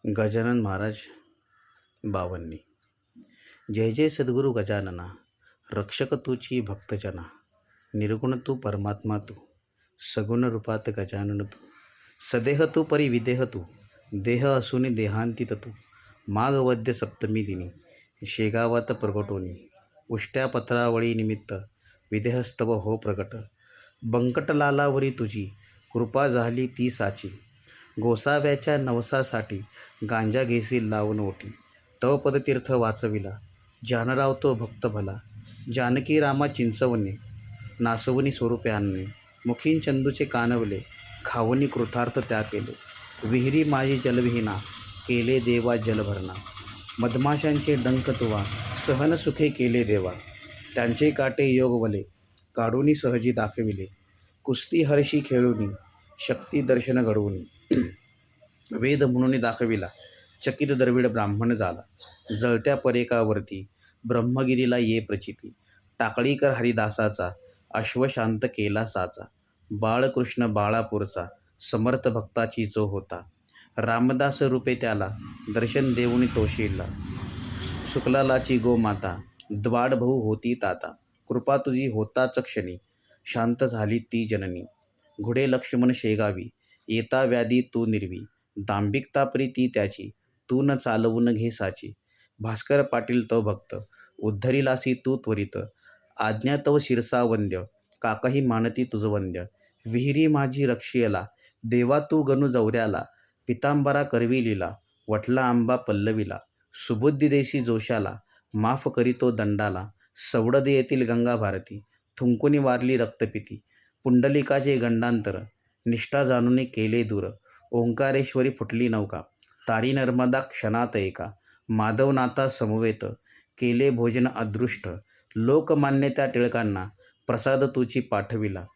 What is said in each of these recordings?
गजानन महाराज बावन्नी. जय जय सद्गुरु गजानना, रक्षक तूची भक्तजना. निर्गुण तू परमात्मा तू, सगुण रूपात गजानन तू. सदेह तू परिविदेह तू, देह असूनी देहांती तू. माघवद्य सप्तमी दिनी, शेगावात प्रगटोनी. उष्ट्या पत्रावळी निमित्त, विदेहस्तव हो प्रगट. बंकटलालावरी तुझी, कृपा झाली ती साची. गोसाव्याच्या नवसासाठी, गांजा घेसी लावून ओटी. तव पदतीर्थ वाचविला, जानराव तो भक्त भला. जानकी रामा चिंचवणे, नासवनी स्वरूपे आणणे. मुखीन चंदूचे कानवले, खावनी कृतार्थ त्या केले. विहिरी माझी जलविहीना, केले देवा जलभरणा. मधमाशांचे डंख तुवा, सहन सुखे केले देवा. त्यांचे काटे योग वले, काढूनी सहजी दाखविले. कुस्ती हर्षी खेळूनी, शक्ती दर्शन घडवूनी. वेद म्हणून दाखविला, चकित द्रविड ब्राह्मण झाला. जळत्या परेकावरती, ब्रह्मगिरीला ये प्रचिती. टाकळीकर हरिदासाचा, अश्वशांत केला साचा. बाळकृष्ण बाळापूरचा, समर्थ भक्ताची जो होता. रामदास रूपे त्याला, दर्शन देऊनी तोशिला. शुक्लालाची गोमाता, द्वाडभाऊ होती ताता. कृपा तुझी होताच क्षणी, शांत झाली ती जननी. घुडे लक्ष्मण शेगावी, येता व्याधी तू निर्वी. दांभिकता प्रीती त्याची, तू न चालवून घे साची. भास्कर पाटील तो भक्त, उद्धरिलासी तू त्वरित. आज्ञा तव शिरसा वंद्य, काकाही मानती तुझ वंद्य. विहिरी माझी रक्षियला, देवा तू गणू जवऱ्याला. पितांबरा करवी लीला, वठला आंबा पल्लविला. सुबुद्धी देशी जोशाला, माफ करीतो दंडाला. सवडद येथील गंगा भारती, थुंकुनी वारली रक्तपिती. पुंडलिकाचे गंडांतर, निष्ठा जाणून केले दूर. ओंकारेश्वरी फुटली नौका, तारी नर्मदा क्षणात एका. माधवनाथा समवेत, केले भोजन अदृष्ट. लोकमान्य त्या टिळकांना, प्रसाद तुची पाठविला.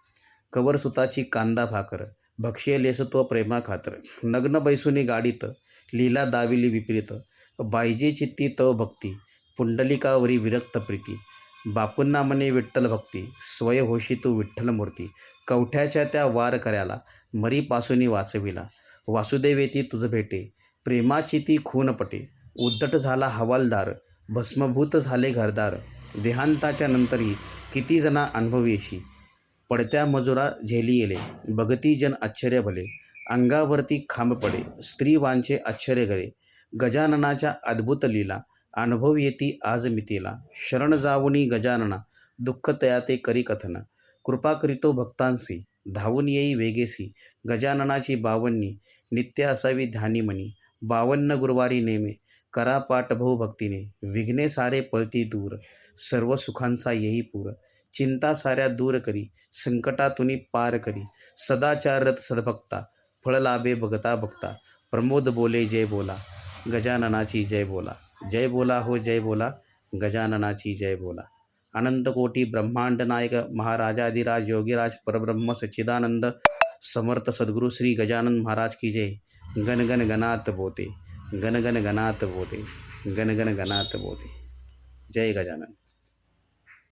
कवरसुताची कांदा भाकर, भक्ष्य तो प्रेमा खातर. नग्न बैसुनी गाडीत, लीला दाविली विपरीत. बायजे चित्ती तव भक्ती, पुंडलिकावरी विरक्त प्रीती. बापूंना मने विठ्ठल भक्ती, स्वय होशी तू विठ्ठल मूर्ती. कवठ्याच्या त्या वार कर्याला, मरीपासूनी वाचविला. वासुदेवेती तुझ भेटे, प्रेमाची ती खूनपटे. उद्धट झाला हवालदार, भस्मभूत झाले घरदार. देहांताच्या नंतरही, किती जना अनुभवेशी. पडत्या मजुरा झेली येले, बघती जन आश्चर्य भले. अंगावरती खांब पडे, स्त्रीवांचे आश्चर्य गळे. गजाननाच्या अद्भुत लीला, अनुभव येती आज मितीला. शरण जाऊनी गजानना, दुःख तया ते करी कथन. कृपा करीतो भक्तांसी, धावून येई वेगेसी. गजाननाची बावन्नी, नित्य असावी ध्यानी मनी. 52 गुरुवारी नेमे, करा पाठ भाऊ भक्तीने. विघ्ने सारे पळती दूर, सर्व सुखांचा येई पूर. चिंता साऱ्या दूर करी, संकटातुनी पार करी. सदाचाररत सद्भक्ता, फळ लाभे बघता बघता. प्रमोद बोले जय बोला, गजाननाची जय बोला. जय बोला हो जय बोला, गजाननाची जय बोला. अनंत कोटी ब्रह्मांड नायक, महाराजाधिराज योगीराज परब्रह्म सच्चिदानंद समर्थ सद्गुरु श्री गजानन महाराज की जय. गण गण गणात बोते, गण गण गणात बोते, गण गण गणात बोते. जय गजानन.